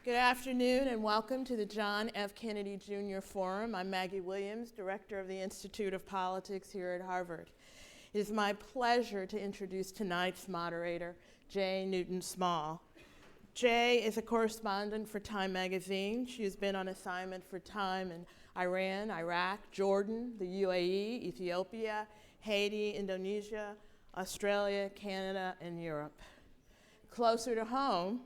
Good afternoon and welcome to the John F. Kennedy Jr. Forum. I'm Maggie Williams, Director of the Institute of Politics here at Harvard. It is my pleasure to introduce tonight's moderator, Jay Newton Small. Jay is a correspondent for Time magazine. She has been on assignment for Time in Iran, Iraq, Jordan, the UAE, Ethiopia, Haiti, Indonesia, Australia, Canada, and Europe. Closer to home,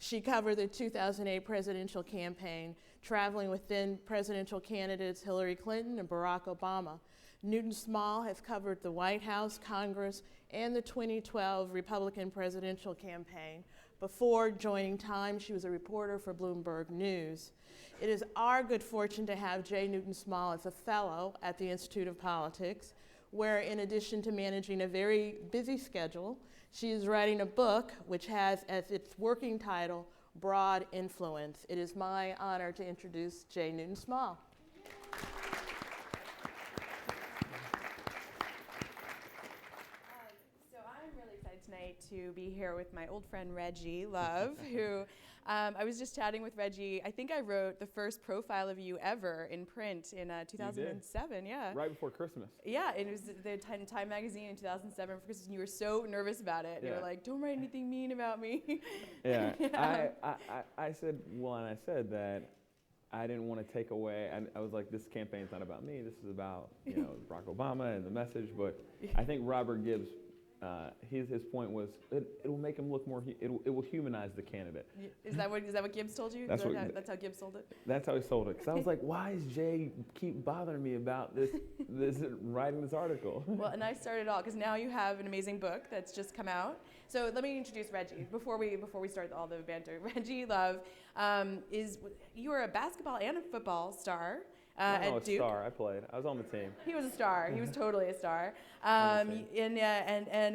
she covered the 2008 presidential campaign, traveling with then presidential candidates Hillary Clinton and Barack Obama. Newton Small has covered the White House, Congress, and the 2012 Republican presidential campaign. Before joining Time, she was a reporter for Bloomberg News. It is our good fortune to have Jay Newton Small as a fellow at the Institute of Politics, where in addition to managing a very busy schedule, she is writing a book which has as its working title, Broad Influence. It is my honor to introduce Jay Newton Small. So I'm really excited tonight to be here with my old friend Reggie Love, who I was just chatting with Reggie. I think I wrote the first profile of you ever in print in 2007. Yeah. Right before Christmas. Yeah, and it was the Time magazine in 2007 for Christmas, and you were so nervous about it. Yeah. You were like, "Don't write anything mean about me." Yeah. Yeah. I said that I didn't want to take away. I was like, this campaign's not about me. This is about Barack Obama and the message. But I think Robert Gibbs. His point was it will make him look more. It will humanize the candidate. Is that what Gibbs told you? That's how Gibbs sold it. That's how he sold it. Because I was like, why is Jay keep bothering me about this writing this article? Well, and I started all because now you have an amazing book that's just come out. So let me introduce Reggie before we start all the banter. Reggie Love you were a basketball and a football star. At Duke. Star. I played. I was on the team. He was a star. He was totally a star. And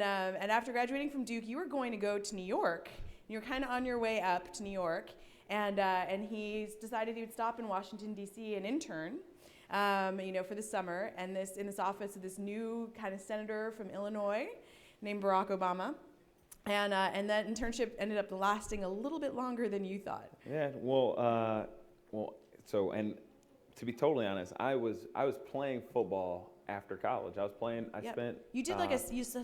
after graduating from Duke, you were going to go to New York. You were kind of on your way up to New York, and he decided he would stop in Washington D.C. and intern, for the summer, and in this office of this new kind of senator from Illinois, named Barack Obama. And that internship ended up lasting a little bit longer than you thought. Yeah. To be totally honest, I was playing football after college. I spent. You did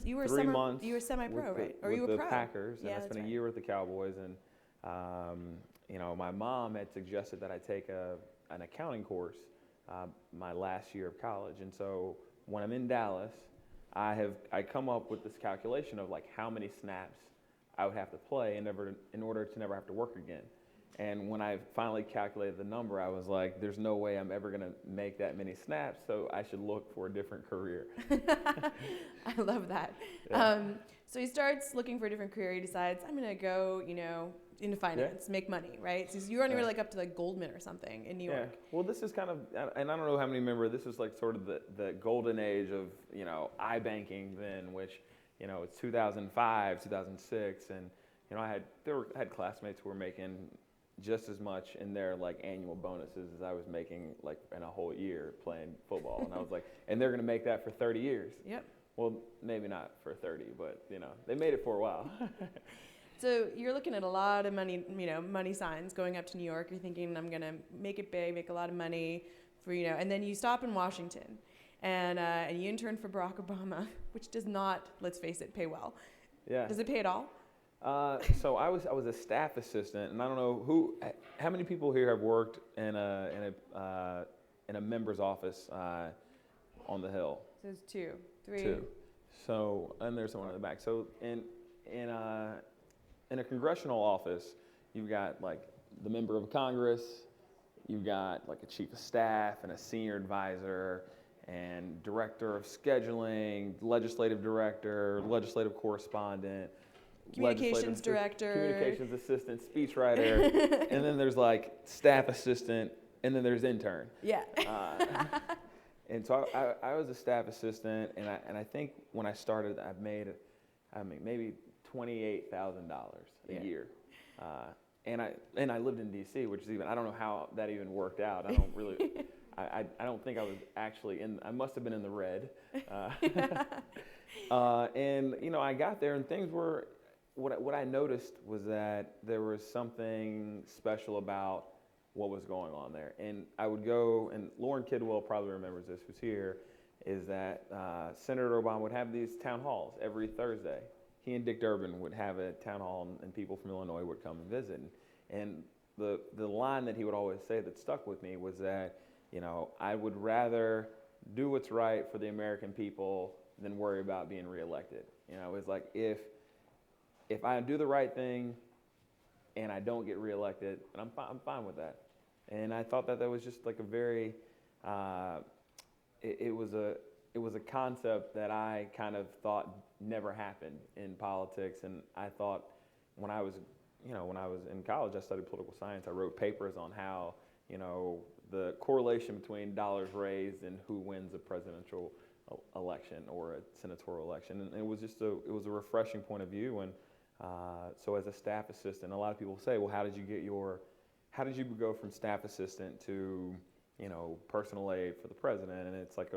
you were 3 months. You were semi-pro, right? Or with you were the pro? Packers, and yeah, I spent right. a year with the Cowboys. And my mom had suggested that I take an accounting course my last year of college. And so when I'm in Dallas, I come up with this calculation of like how many snaps I would have to play in order to never have to work again. And when I finally calculated the number, I was like, there's no way I'm ever going to make that many snaps, so I should look for a different career. I love that. Yeah. So he starts looking for a different career. He decides, I'm going to go, into finance, make money, right? So you're on your way like up to like Goldman or something in New York. Yeah. Well, this is kind of, and I don't know how many remember, this is like sort of the golden age of, iBanking then, which, it's 2005, 2006, and, I had classmates who were making just as much in their like annual bonuses as I was making like in a whole year playing football. And I was like, and they're going to make that for 30 years. Yep. Well, maybe not for 30, but they made it for a while. So you're looking at a lot of money, money signs going up to New York. You're thinking, I'm going to make it big, make a lot of money for, and then you stop in Washington and you intern for Barack Obama, which does not, let's face it, pay well. Yeah. Does it pay at all? So I was a staff assistant, and I don't know how many people here have worked in a member's office on the Hill. So it's 2, 3. 2. So and there's someone in the back. So in a congressional office, you've got like the member of Congress, you've got like a chief of staff and a senior advisor and director of scheduling, legislative director, legislative correspondent. Communications director, communications assistant, speechwriter, and then there's like staff assistant, and then there's intern. Yeah. And so I was a staff assistant, and I think when I started, I made maybe $28,000 a year, and I lived in D.C., which is I don't know how that even worked out. I don't really. I don't think I was actually I must have been in the red. And I got there, and things were. what I noticed was that there was something special about what was going on there. And I would go, and Lauren Kidwell probably remembers this, who's here, is that Senator Obama would have these town halls every Thursday. He and Dick Durbin would have a town hall, and people from Illinois would come and visit. And the line that he would always say that stuck with me was that, I would rather do what's right for the American people than worry about being reelected. It's like if I do the right thing and I don't get reelected, and I'm fine with that. And I thought that was just like a very, it was a concept that I kind of thought never happened in politics. And I thought when I was in college, I studied political science. I wrote papers on how, the correlation between dollars raised and who wins a presidential election or a senatorial election. And it was a refreshing point of view. And so as a staff assistant, a lot of people say, well, how did you go from staff assistant to, personal aide for the president? And it's like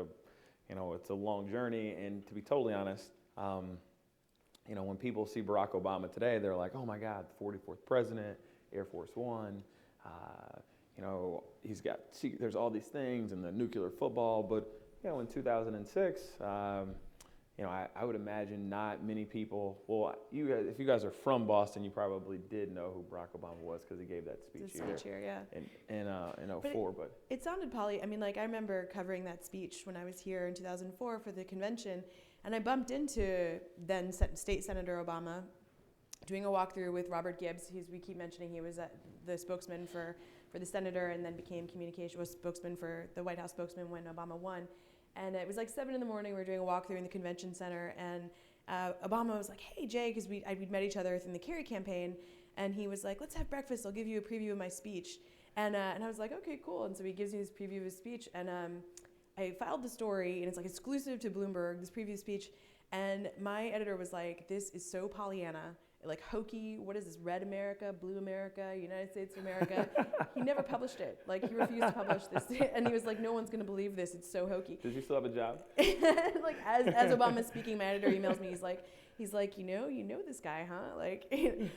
it's a long journey. And to be totally honest, when people see Barack Obama today, they're like, oh my God, the 44th president, Air Force One, there's all these things and the nuclear football. But, in 2006, I would imagine not many people, well, if you guys are from Boston, you probably did know who Barack Obama was because he gave that speech here, yeah. In 04. But it sounded I remember covering that speech when I was here in 2004 for the convention, and I bumped into then State Senator Obama doing a walkthrough with Robert Gibbs. We keep mentioning he was the spokesman for the senator and then was spokesman for the White House spokesman when Obama won. And it was like 7 a.m. We were doing a walkthrough in the convention center, and Obama was like, "Hey Jay," because we'd met each other in the Kerry campaign, and he was like, "Let's have breakfast. I'll give you a preview of my speech." And I was like, "Okay, cool." And so he gives me this preview of his speech, and I filed the story, and it's like exclusive to Bloomberg, this preview speech, and my editor was like, "This is so Pollyanna. Like hokey, what is this, red America, blue America, United States of America?" He never published it. Like he refused to publish this. And he was like, "No one's gonna believe this, it's so hokey." Did you still have a job? Like as Obama's speaking, my editor emails me, he's like, you know this guy, huh? Like,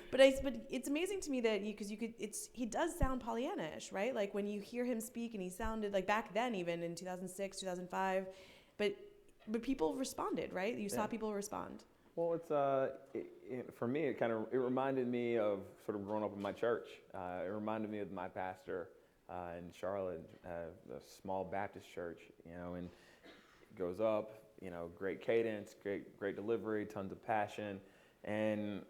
but it's amazing to me that he does sound Pollyanna-ish, right? Like when you hear him speak, and he sounded like back then, even in 2006, 2005, but people responded, right? You saw people respond. Well, for me, it reminded me of sort of growing up in my church. It reminded me of my pastor in Charlotte, a small Baptist church, and it goes up, great cadence, great delivery, tons of passion, and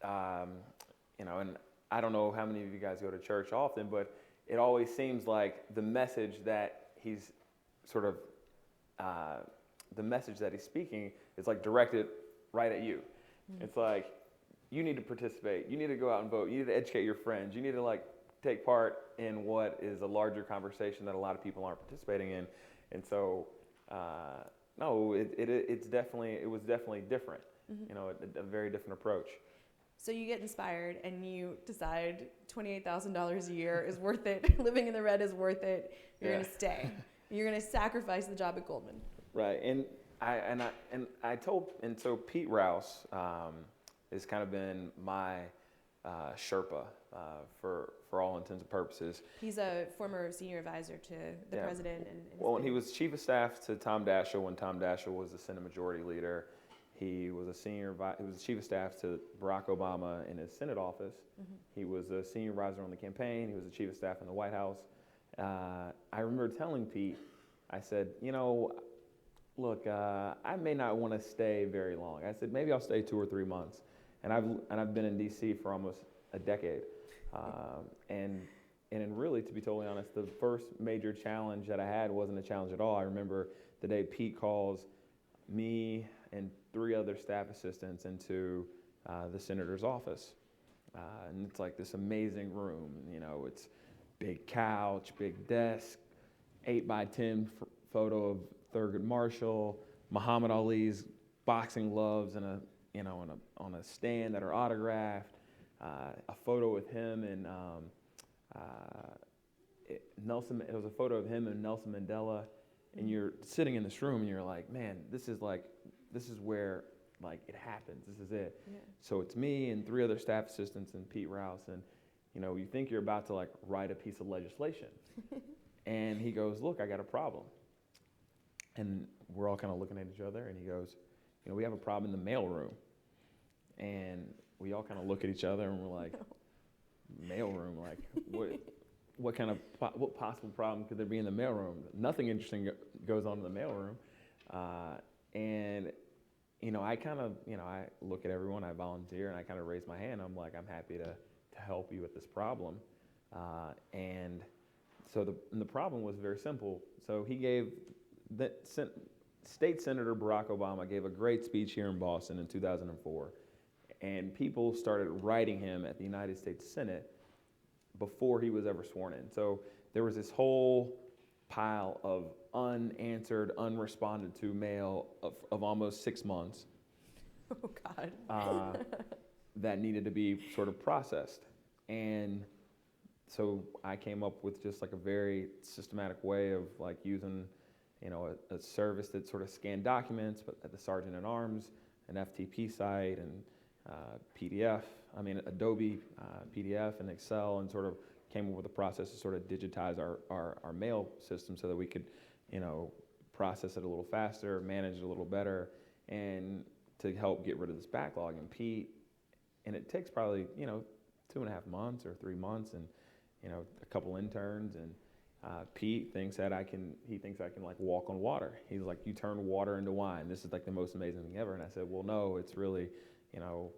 and I don't know how many of you guys go to church often, but it always seems like the message that he's speaking is like directed right at you. Mm-hmm. It's like, you need to participate. You need to go out and vote. You need to educate your friends. You need to take part in what is a larger conversation that a lot of people aren't participating in. And so, no, it was definitely different. Mm-hmm. A very different approach. So you get inspired and you decide $28,000 a year is worth it. Living in the red is worth it. You're going to stay. You're going to sacrifice the job at Goldman. Right. So Pete Rouse has kind of been my Sherpa for all intents and purposes. He's a former senior advisor to the president. And he was chief of staff to Tom Daschle when Tom Daschle was the Senate Majority Leader. He was chief of staff to Barack Obama in his Senate office. Mm-hmm. He was a senior advisor on the campaign. He was the chief of staff in the White House. I remember telling Pete, I said, look, I may not want to stay very long. I said, maybe I'll stay 2 or 3 months. And I've been in D.C. for almost a decade. And really, to be totally honest, the first major challenge that I had wasn't a challenge at all. I remember the day Pete calls me and 3 other staff assistants into the senator's office. And it's like this amazing room. It's big couch, big desk, 8x10 photo of Thurgood Marshall, Muhammad Ali's boxing gloves, and on a stand that are autographed. A photo with him and Nelson. It was a photo of him and Nelson Mandela. And you're sitting in this room, and you're like, man, this is where like, it happens. This is it. Yeah. So it's me and 3 other staff assistants and Pete Rouse. And, you know, you think you're about to, like, write a piece of legislation. And he goes, look, I got a problem. And we're all kind of looking at each other. And he goes, you know, we have a problem in the mailroom. And we all kind of look at each other and we're like, mailroom? Like, what possible problem could there be in the mailroom? Nothing interesting goes on in the mailroom. And, you know, I kind of, you know, I look at everyone, I volunteer, and I kind of raise my hand. I'm like, I'm happy to help you with this problem. And so the problem was very simple. So he gave, State Senator Barack Obama gave a great speech here in Boston in 2004. And people started writing him at the United States Senate before he was ever sworn in. So there was this whole pile of unanswered, unresponded to mail of almost 6 months. Oh, God. That needed to be sort of processed. And so I came up with just like a very systematic way of like using, you know, a service that sort of scanned documents, but at the Sergeant at Arms, an FTP site, and Adobe PDF and Excel, and sort of came up with a process to sort of digitize our mail system so that we could, you know, process it a little faster, manage it a little better, and to help get rid of this backlog. And it takes probably, you know, 2.5 months or 3 months, and, you know, a couple interns, and Pete thinks that I can like walk on water. He's like, you turn water into wine. This is like the most amazing thing ever. And I said, well, no, it's really, you know,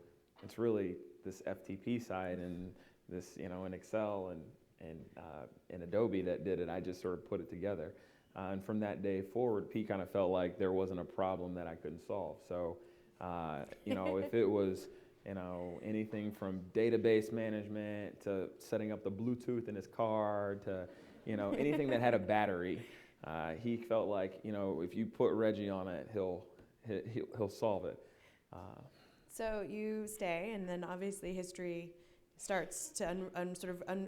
it's really this FTP site and this, you know, in Excel and Adobe that did it. I just sort of put it together. And from that day forward, Pete kind of felt like there wasn't a problem that I couldn't solve. So, you know, if it was, you know, anything from database management to setting up the Bluetooth in his car to, you know, anything that had a battery, he felt like, you know, if you put Reggie on it, he'll solve it. So you stay, and then obviously history starts to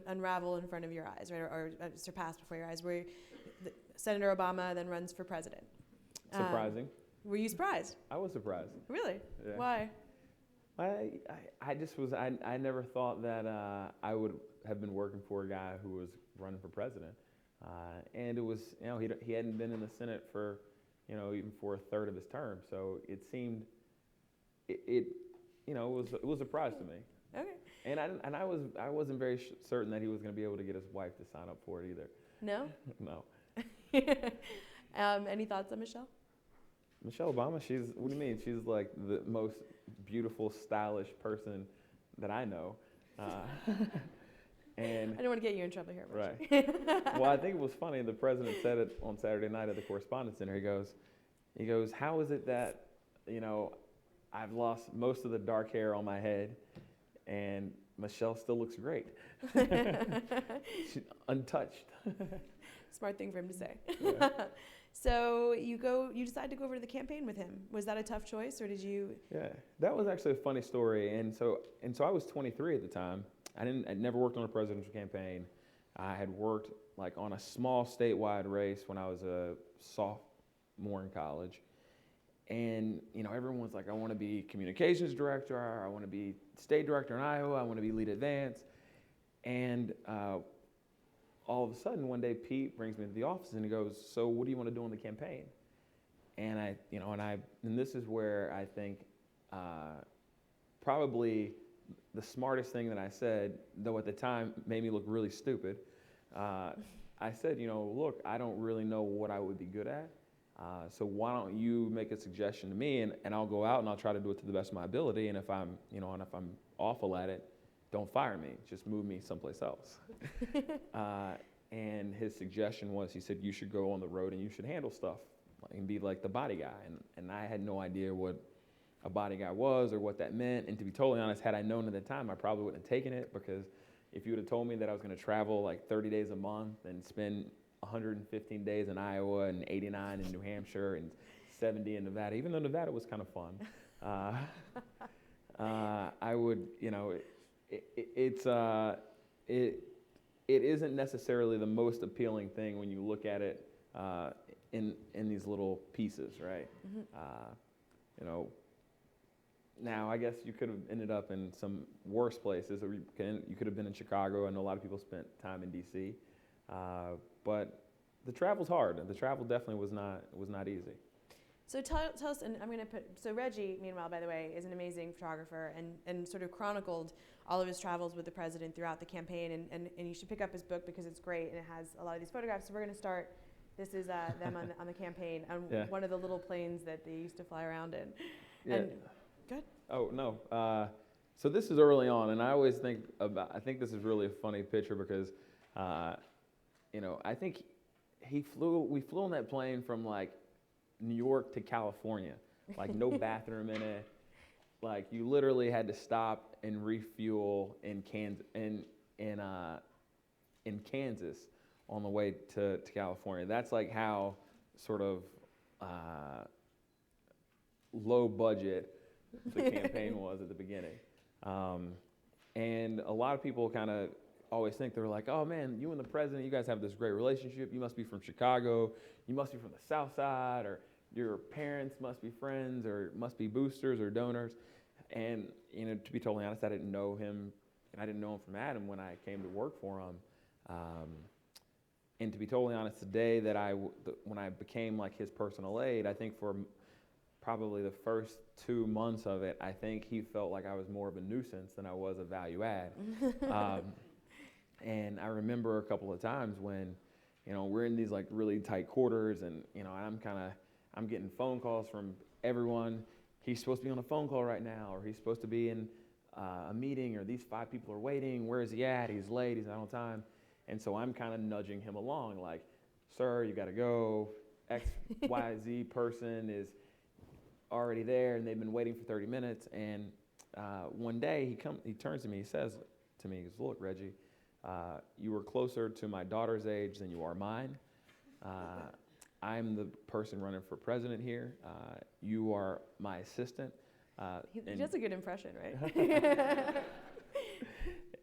unravel in front of your eyes, right, or surpass before your eyes, where Senator Obama then runs for president. Surprising. Were you surprised? I was surprised. Really? Yeah. Why? I just was, I never thought that I would have been working for a guy who was running for president. And it was, you know, he hadn't been in the Senate for, you know, even for a third of his term. So it seemed, it you know, it was a surprise to me. Okay. And I wasn't very certain that he was going to be able to get his wife to sign up for it either. No? No. Any thoughts on Michelle? Michelle Obama, what do you mean? She's like the most beautiful, stylish person that I know. And I don't want to get you in trouble here, right. Well, I think it was funny. The president said it on Saturday night at the Correspondent Center. He goes, how is it that, you know, I've lost most of the dark hair on my head, and Michelle still looks great. She's untouched. Smart thing for him to say. Yeah. So you decide to go over to the campaign with him. Was that a tough choice, or did you? Yeah, that was actually a funny story. And so I was 23 at the time. I'd never worked on a presidential campaign. I had worked like on a small statewide race when I was a sophomore in college. And, you know, everyone was like, I want to be communications director. I want to be state director in Iowa. I want to be lead advance. And all of a sudden, one day, Pete brings me to the office and he goes, so what do you want to do in the campaign? And and this is where I think probably the smartest thing that I said, though at the time made me look really stupid. I said, you know, look, I don't really know what I would be good at. So why don't you make a suggestion to me, and I'll go out and I'll try to do it to the best of my ability. And if I'm awful at it, don't fire me. Just move me someplace else. And his suggestion was, he said, you should go on the road and you should handle stuff and be like the body guy. And I had no idea what a body guy was or what that meant. And to be totally honest, had I known at the time, I probably wouldn't have taken it, because if you would have told me that I was going to travel like 30 days a month and spend 115 days in Iowa and 89 in New Hampshire and 70 in Nevada, even though Nevada was kind of fun, I would, you know, it isn't necessarily the most appealing thing when you look at it in these little pieces, right? Mm-hmm. You know, Now, I guess you could have ended up in some worse places, or you could have been in Chicago. I know a lot of people spent time in D.C., but the travel's hard. The travel definitely was not easy. So tell us, and I'm going to put, so Reggie, meanwhile, by the way, is an amazing photographer and sort of chronicled all of his travels with the president throughout the campaign, and you should pick up his book because it's great, and it has a lot of these photographs. So we're going to start, this is them on the campaign, on one of the little planes that they used to fly around in. Yeah. And, go ahead. Oh, no. So this is early on, and I always think this is really a funny picture because, I think we flew on that plane from like New York to California, like no bathroom in it. Like you literally had to stop and refuel in Kansas on the way to California. That's like how sort of low budget the campaign was at the beginning. And a lot of people kind of always think, they're like, oh man, you and the president, you guys have this great relationship. You must be from Chicago. You must be from the South Side, or your parents must be friends, or must be boosters or donors. And, to be totally honest, I didn't know him, and I didn't know him from Adam when I came to work for him. And to be totally honest, the day that when I became like his personal aide, I think for probably the first 2 months of it, I think he felt like I was more of a nuisance than I was a value add. And I remember a couple of times when, we're in these like really tight quarters, and, I'm getting phone calls from everyone. He's supposed to be on a phone call right now, or he's supposed to be in a meeting, or these 5 people are waiting. Where is he at? He's late. He's not on time. And so I'm kind of nudging him along, like, sir, you got to go. X, Y, Z person is already there, and they've been waiting for 30 minutes. And one day he turns to me, he says to me, he goes, look, Reggie, you were closer to my daughter's age than you are mine. I'm the person running for president here. You are my assistant. He does a good impression, right?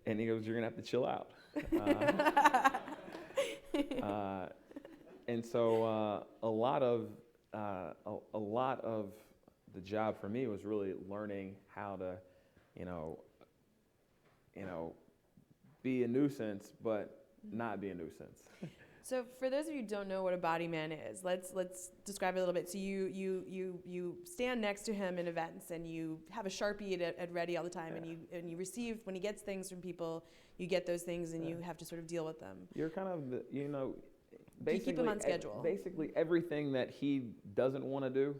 And he goes, you're going to have to chill out. And so a lot of the job for me was really learning how to, be a nuisance, but not be a nuisance. So for those of you who don't know what a body man is, let's describe it a little bit. So you stand next to him in events, and you have a Sharpie at ready all the time, and you receive, when he gets things from people, you get those things, and you have to sort of deal with them. You're kind of basically you keep him on schedule. Basically everything that he doesn't want to do,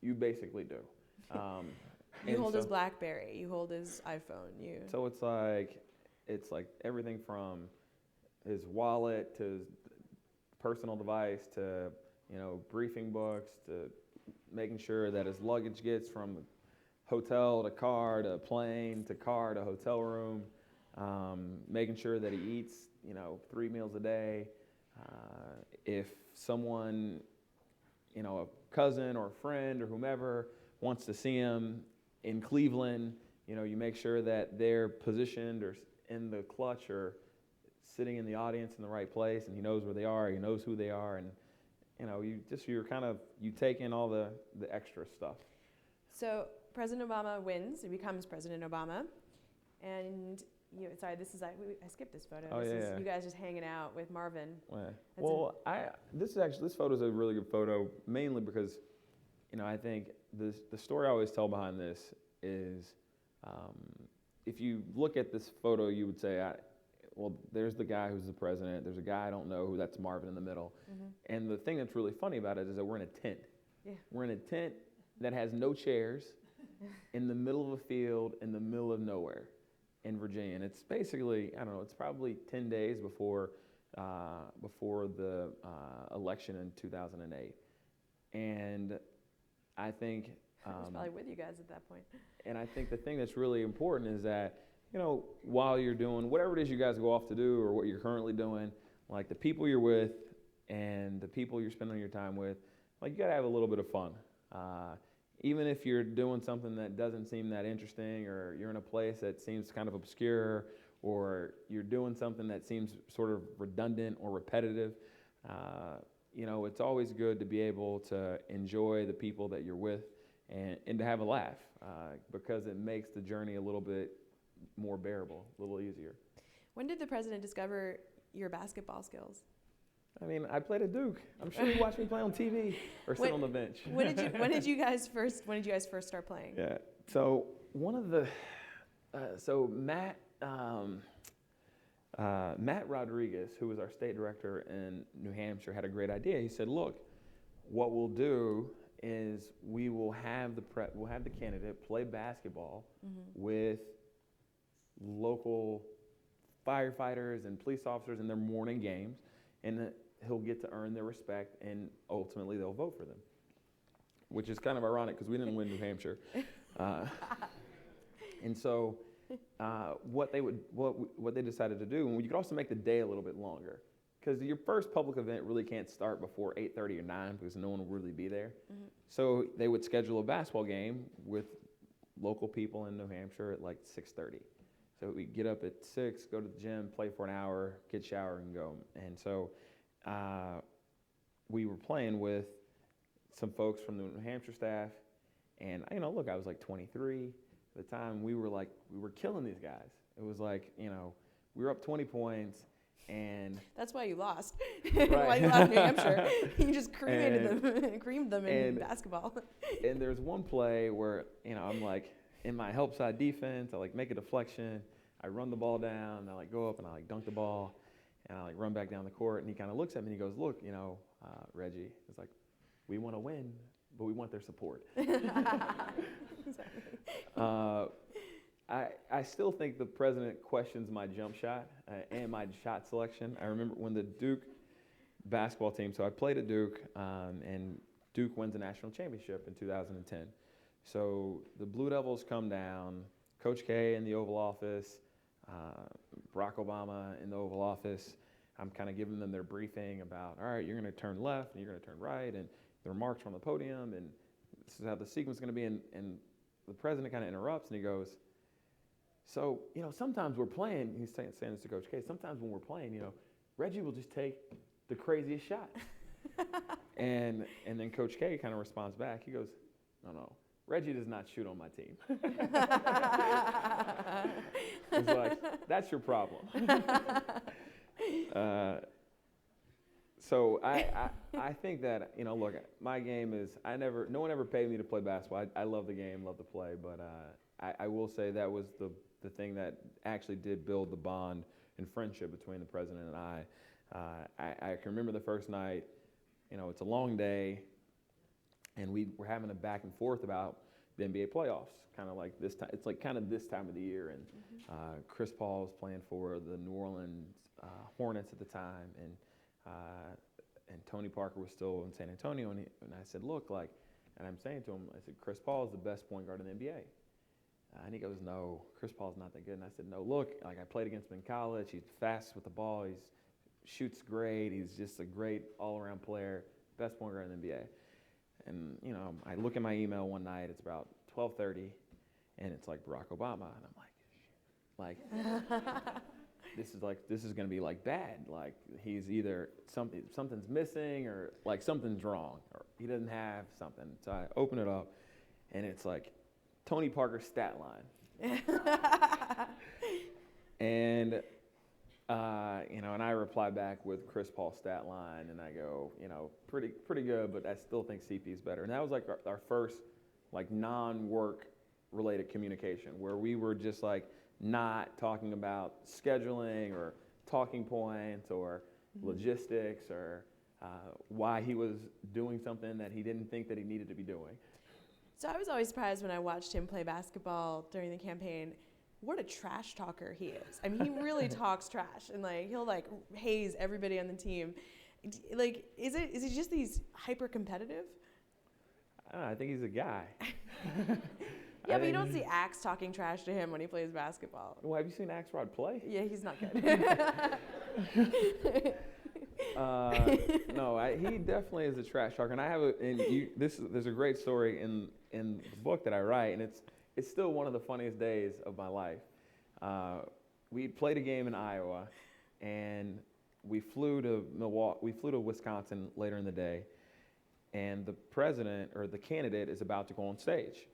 you basically do. You hold his BlackBerry, you hold his iPhone, So it's like everything from his wallet to his personal device to briefing books to making sure that his luggage gets from hotel to car to plane to car to hotel room, making sure that he eats 3 meals a day. If someone, a cousin or a friend or whomever wants to see him in Cleveland, you make sure that they're positioned or in the clutch or sitting in the audience in the right place, and he knows where they are, he knows who they are, and you take in all the extra stuff. So President Obama wins, he becomes President Obama, and I skipped this photo. Oh, this yeah, is you guys just hanging out with Marvin. Yeah. This photo is a really good photo, mainly because I think the story I always tell behind this is, if you look at this photo, you would say, there's the guy who's the president. There's a guy I don't know who, that's Marvin in the middle. Mm-hmm. And the thing that's really funny about it is that we're in a tent. Yeah. We're in a tent that has no chairs in the middle of a field in the middle of nowhere in Virginia. And it's basically, I don't know, it's probably 10 days before the election in 2008. And I think... I was probably with you guys at that point. And I think the thing that's really important is that, while you're doing whatever it is you guys go off to do or what you're currently doing, like the people you're with and the people you're spending your time with, like you got to have a little bit of fun. Even if you're doing something that doesn't seem that interesting, or you're in a place that seems kind of obscure, or you're doing something that seems sort of redundant or repetitive, it's always good to be able to enjoy the people that you're with and to have a laugh because it makes the journey a little bit more bearable, a little easier. When did the president discover your basketball skills? I mean, I played at Duke. I'm sure you watched me play on TV or sit on the bench. When did you guys first start playing? Yeah. So one of the Matt Rodriguez, who was our state director in New Hampshire, had a great idea. He said, "Look, what we'll do is we'll have the candidate play basketball with local firefighters and police officers in their morning games, and he'll get to earn their respect, and ultimately they'll vote for them." Which is kind of ironic because we didn't win New Hampshire. And so what they decided to do, and you could also make the day a little bit longer, because your first public event really can't start before 8:30 or 9 because no one will really be there. So they would schedule a basketball game with local people in New Hampshire at like 6:30. So we get up at 6, go to the gym, play for an hour, get showered, and go. And so we were playing with some folks from the New Hampshire staff, and look, I was like 23 at the time. We were killing these guys. It was like, we were up 20 points, and that's why you lost. Right. Why you lost New Hampshire? You just creamed them in basketball. And there's one play where I'm like in my help side defense. I make a deflection. I run the ball down. I go up and I dunk the ball, and I run back down the court. And he kind of looks at me and he goes, "Look, Reggie, it's like, we want to win, but we want their support." I still think the president questions my jump shot and my shot selection. I remember when the Duke basketball team, so I played at Duke, and Duke wins a national championship in 2010. So the Blue Devils come down, Coach K in the Oval Office, Barack Obama in the Oval Office. I'm kind of giving them their briefing about, all right, you're going to turn left and you're going to turn right, and the remarks from the podium, and this is how the sequence is going to be. And the president kind of interrupts and he goes, "So, sometimes we're playing," he's saying this to Coach K, "sometimes when we're playing, Reggie will just take the craziest shot." and then Coach K kind of responds back. He goes, No, Reggie does not shoot on my team." It's like, that's your problem. So I think that, look, my game is, no one ever paid me to play basketball. I love the game, love to play, but I will say that was the thing that actually did build the bond and friendship between the president and I. I can remember the first night, it's a long day, and we were having a back and forth about the NBA playoffs, kind of like this time. It's like kind of this time of the year, and Chris Paul was playing for the New Orleans Hornets at the time, and Tony Parker was still in San Antonio, and I said, "Look, and I'm saying to him, I said, Chris Paul is the best point guard in the NBA. And he goes, "No, Chris Paul's not that good." And I said, "No, look, I played against him in college. He's fast with the ball. He shoots great. He's just a great all-around player, best point guard in the NBA." And, I look at my email one night. It's about 12:30, and it's Barack Obama. And I'm like, this is going to be bad. He's either something's missing, or something's wrong, or he doesn't have something. So I open it up, and it's Tony Parker's stat line. And and I reply back with Chris Paul's stat line, and I go, pretty good, but I still think CP is better. And that was our first non-work related communication, where we were just not talking about scheduling or talking points or logistics or why he was doing something that he didn't think that he needed to be doing. So I was always surprised when I watched him play basketball during the campaign. What a trash talker he is. I mean, he really talks trash, and he'll haze everybody on the team. Is it just he's hyper competitive? I don't know, I think he's a guy. Yeah, but you don't see Axe talking trash to him when he plays basketball. Well, have you seen Axelrod play? Yeah, he's not good. No, he definitely is a trash talker, and there's a great story in the book that I write, and it's still one of the funniest days of my life. We played a game in Iowa, and we flew to Wisconsin later in the day, and the president or the candidate is about to go on stage.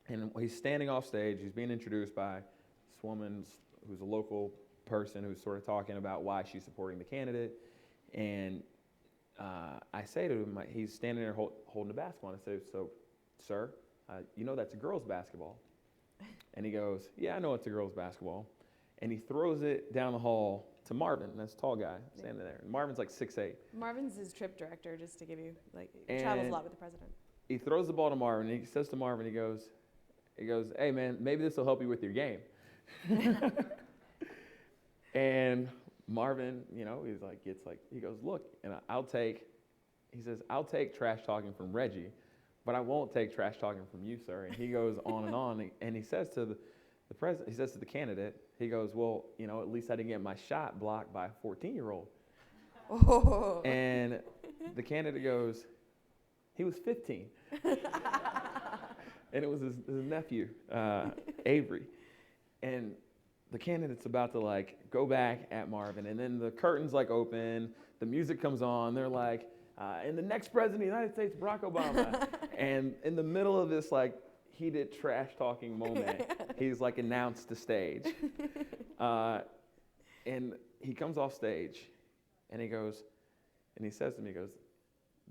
And he's standing off stage. He's being introduced by this woman who's a local person who's sort of talking about why she's supporting the candidate. And I say to him, he's standing there holding a basketball. And I say, so, sir, you know that's a girls' basketball. And he goes, yeah, I know it's a girls' basketball. And he throws it down the hall to Marvin, that's a tall guy standing there. And Marvin's like 6'8". Marvin's his trip director, just to give you, like, he travels a lot with the president. He throws the ball to Marvin, and he says to Marvin, he goes, hey, man, maybe this will help you with your game. And Marvin, he goes, look, and I'll take trash talking from Reggie, but I won't take trash talking from you, sir. And he goes on, and he says to the president, he says to the candidate, he goes, well, at least I didn't get my shot blocked by a 14-year-old. Oh. And the candidate goes, he was 15. And it was his nephew, Avery. And the candidate's about to go back at Marvin, and then the curtains open, the music comes on, they're like, and the next president of the United States, Barack Obama. And in the middle of this heated trash talking moment, he's announced the stage. And he comes off stage, and he says to me,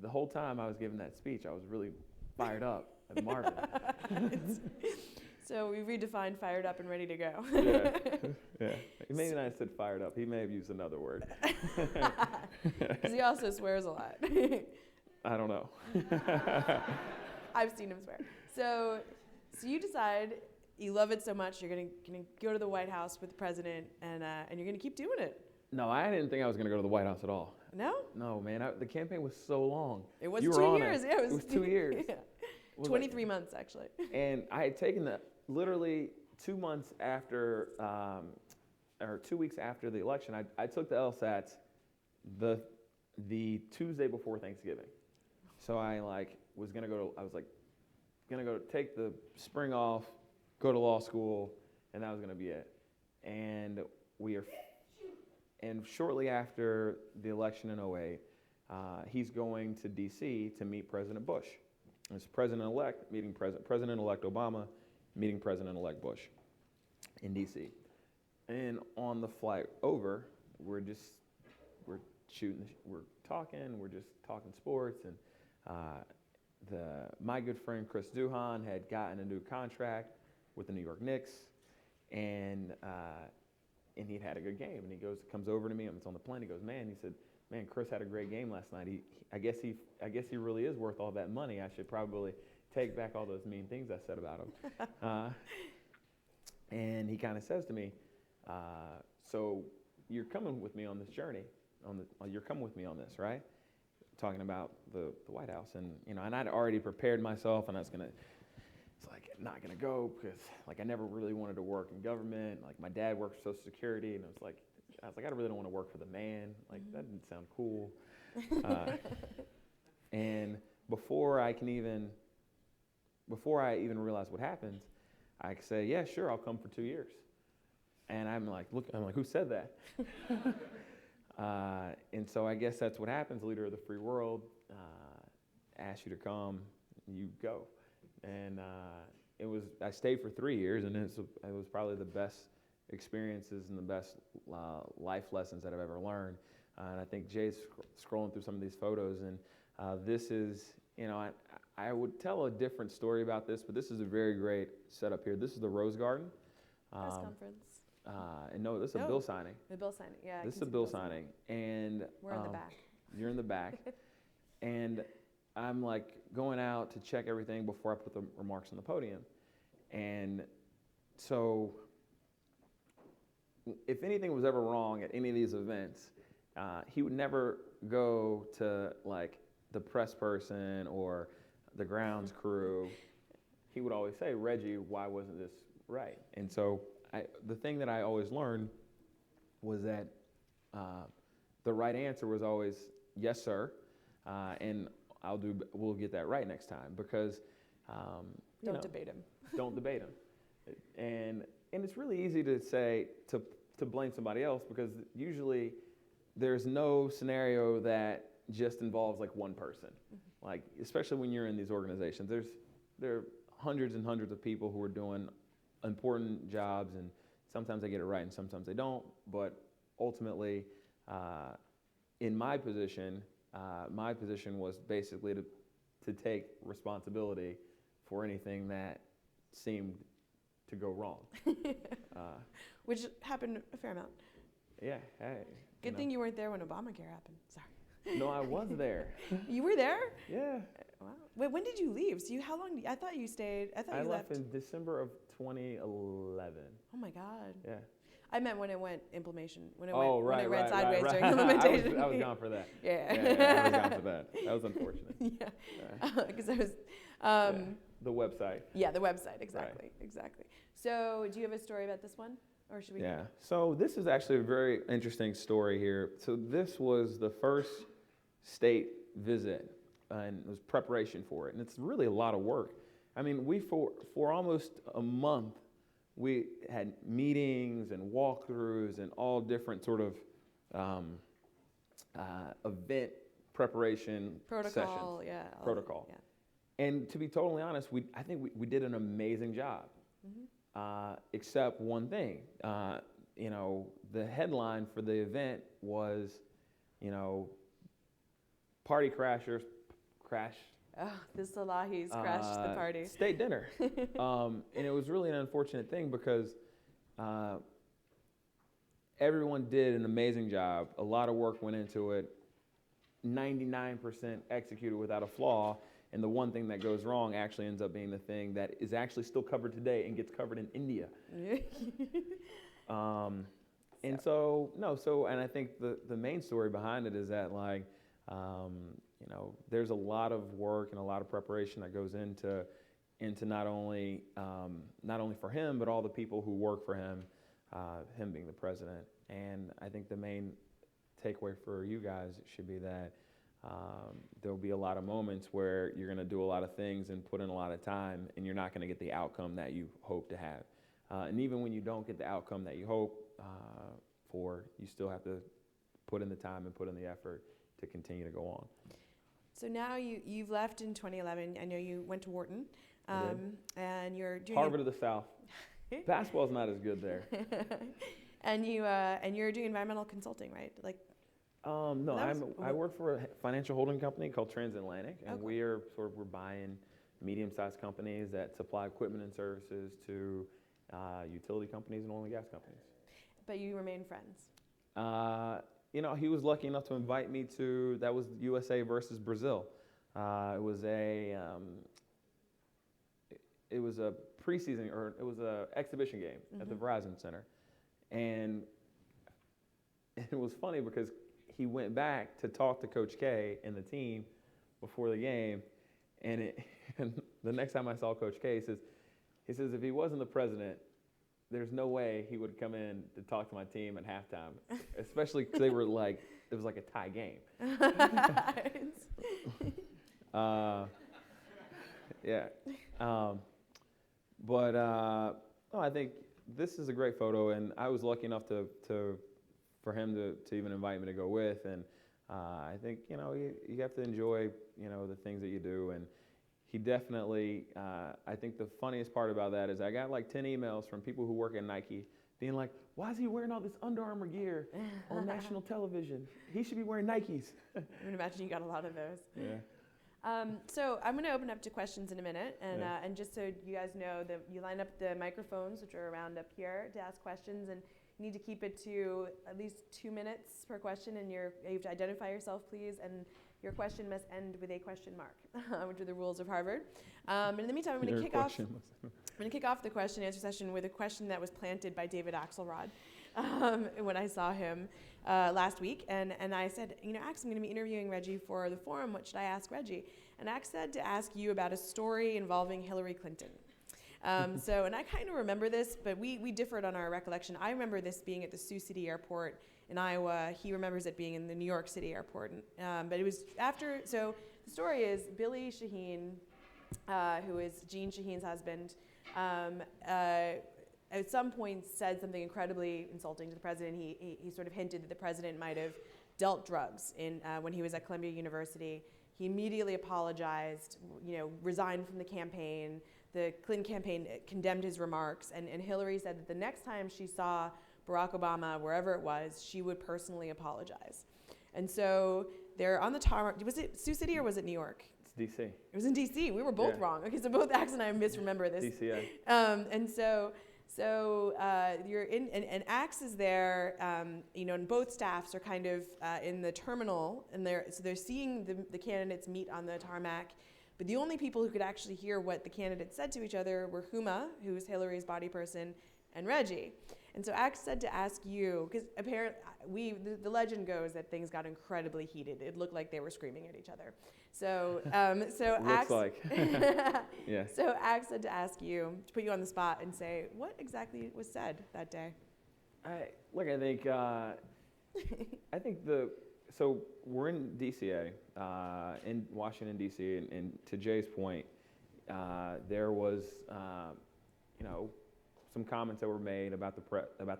the whole time I was giving that speech, I was really fired up at Marvin. So we redefined fired up and ready to go. Yeah. Maybe not said fired up. He may have used another word. Because he also swears a lot. I don't know. I've seen him swear. So you decide you love it so much, you're gonna go to the White House with the president, and you're gonna keep doing it. No, I didn't think I was going to go to the White House at all. No? No, man. The campaign was so long. It was you 2 were years. On it. Yeah, it was 2 years. Yeah. 23 months, actually. And I had taken literally 2 months after, or 2 weeks after the election, I took the LSATs the Tuesday before Thanksgiving. So I was going to go to take the spring off, go to law school, and that was going to be it. And shortly after the election in 2008, he's going to D.C. to meet President Bush. It's President-elect meeting President-elect Obama, meeting President-elect Bush in D.C. And on the flight over, we're talking sports, and my good friend Chris Duhon had gotten a new contract with the New York Knicks, and he'd had a good game. And he comes over to me, and it's on the plane. He goes, man, Chris had a great game last night. I guess he really is worth all that money. I should probably take back all those mean things I said about him. And he kind of says to me, so you're coming with me on this journey. You're coming with me on this, right? Talking about the White House, and and I'd already prepared myself, and I was not gonna go because I never really wanted to work in government. My dad worked for Social Security, and I was like, I really don't want to work for the man. That didn't sound cool. And before I even realize what happens, I say, yeah, sure, I'll come for 2 years. And I'm like, who said that? And so I guess that's what happens. Leader of the free world asks you to come, you go. And I stayed for 3 years, and it was probably the best experiences and the best life lessons that I've ever learned. And I think Jay's scrolling through some of these photos, and this is, I would tell a different story about this, but this is a very great setup here. This is the Rose Garden. Press conference. And no, this is a bill signing. The bill signing, yeah. This is a bill signing, and we're in the back. You're in the back, and I'm going out to check everything before I put the remarks on the podium, and so if anything was ever wrong at any of these events, he would never go to the press person or the grounds crew. He would always say, Reggie, why wasn't this right? And so the thing that I always learned was that the right answer was always, yes, sir, and we'll get that right next time, because don't debate him. Don't debate him. And it's really easy to say, to blame somebody else, because usually there's no scenario that just involves like one person. Like, especially when you're in these organizations, there are hundreds and hundreds of people who are doing important jobs, and sometimes they get it right and sometimes they don't. But ultimately, in my position was basically to take responsibility for anything that seemed to go wrong. Which happened a fair amount. Yeah, hey. Good thing you weren't there when Obamacare happened. Sorry. No, I was there. You were there? Yeah. Wow. Wait, when did you leave? So how long? I thought you stayed. I you left in December of 2011. Oh my God. Yeah. I meant when it went implementation. When it right, ran sideways right. during implementation. I was gone for that. Yeah. I was gone for that. That was unfortunate. Yeah. Because I was. The website. Yeah, the website. Exactly. Right. Exactly. So, do you have a story about this one, or should we? Yeah. So this is actually a very interesting story here. So this was the first state visit, and it was preparation for it, and it's really a lot of work. I mean, for almost a month, we had meetings and walkthroughs and all different sort of event preparation protocol, sessions. Protocol. Yeah. And to be totally honest, I think we did an amazing job, except one thing. The headline for the event was, party crashers crash. Oh, the Salahis crashed the party. State dinner. And it was really an unfortunate thing because everyone did an amazing job. A lot of work went into it. 99% executed without a flaw. And the one thing that goes wrong actually ends up being the thing that is actually still covered today and gets covered in India. And I think the main story behind it is that there's a lot of work and a lot of preparation that goes into not only for him, but all the people who work for him, him being the president. And I think the main takeaway for you guys should be that there'll be a lot of moments where you're going to do a lot of things and put in a lot of time, and you're not going to get the outcome that you hope to have. And even when you don't get the outcome that you hope for, you still have to put in the time and put in the effort to continue to go on. So now you've left in 2011. I know you went to Wharton, and you're doing Harvard of the South. Basketball's not as good there. And you're doing environmental consulting, right? No, I work for a financial holding company called Transatlantic, and we're buying medium-sized companies that supply equipment and services to utility companies and oil and gas companies. But you remain friends. He was lucky enough to invite me to, that was USA versus Brazil. It was a preseason, or it was a exhibition game at the Verizon Center. And it was funny because he went back to talk to Coach K and the team before the game. And the next time I saw Coach K, he says, if he wasn't the president, there's no way he would come in to talk to my team at halftime, especially because it was like a tie game. I think this is a great photo, and I was lucky enough for him to even invite me to go with. And I think, you have to enjoy, the things that you do. And he definitely, I think the funniest part about that is I got like 10 emails from people who work at Nike being like, why is he wearing all this Under Armour gear on national television? He should be wearing Nikes. I would imagine you got a lot of those. Yeah. So I'm going to open up to questions in a minute. And just so you guys know, that you line up the microphones, which are around up here, to ask questions. And you need to keep it to at least 2 minutes per question. And you have to identify yourself, please. And your question must end with a question mark, which are the rules of Harvard. And in the meantime, I'm going to kick off the question and answer session with a question that was planted by David Axelrod when I saw him last week. And I said, Ax, I'm going to be interviewing Reggie for the forum. What should I ask Reggie? And Ax said to ask you about a story involving Hillary Clinton. And I kind of remember this, but we differed on our recollection. I remember this being at the Sioux City Airport in Iowa. He remembers it being in the New York City Airport. But it was after, so the story is Billy Shaheen, who is Jean Shaheen's husband, at some point said something incredibly insulting to the president. He sort of hinted that the president might have dealt drugs when he was at Columbia University. He immediately apologized, resigned from the campaign. The Clinton campaign condemned his remarks, and Hillary said that the next time she saw Barack Obama, wherever it was, she would personally apologize. And so they're on the tarmac. Was it Sioux City or was it New York? It's D.C. It was in D.C. We were both wrong. Okay, so both Axe and I misremember this. DCA. And so you're in, and Axe is there, and both staffs are kind of in the terminal, and they're seeing the candidates meet on the tarmac. But the only people who could actually hear what the candidates said to each other were Huma, who's Hillary's body person, and Reggie. And so Axe said to ask you, because apparently the legend goes that things got incredibly heated. It looked like they were screaming at each other. So Axe, Yeah. So Axe said to ask you, to put you on the spot and say, what exactly was said that day? I think so we're in DCA, in Washington, D.C., and to Jay's point, there was, some comments that were made about the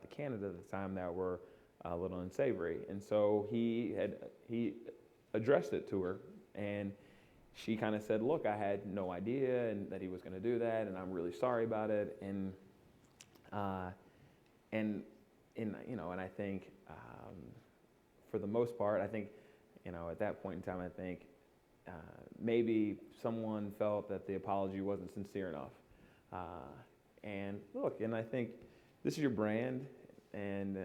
candidate at the time that were a little unsavory, and so he addressed it to her, and she kind of said, "Look, I had no idea, and that he was going to do that, and I'm really sorry about it." And I think for the most part, I think at that point in time, I think maybe someone felt that the apology wasn't sincere enough. And look, and I think this is your brand, and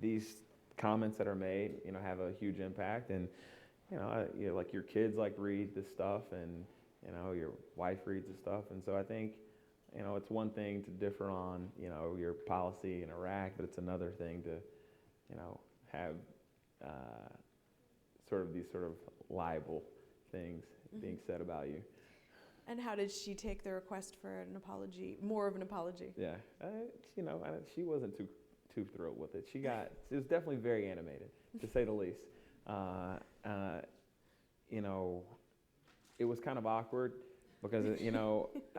these comments that are made, have a huge impact. And like your kids read this stuff, and your wife reads this stuff. And so I think it's one thing to differ on your policy in Iraq, but it's another thing to have these libel things being said about you. And how did she take the request for an apology, more of an apology? Yeah, she wasn't too thrilled with it. It was definitely very animated, to say the least. It was kind of awkward because I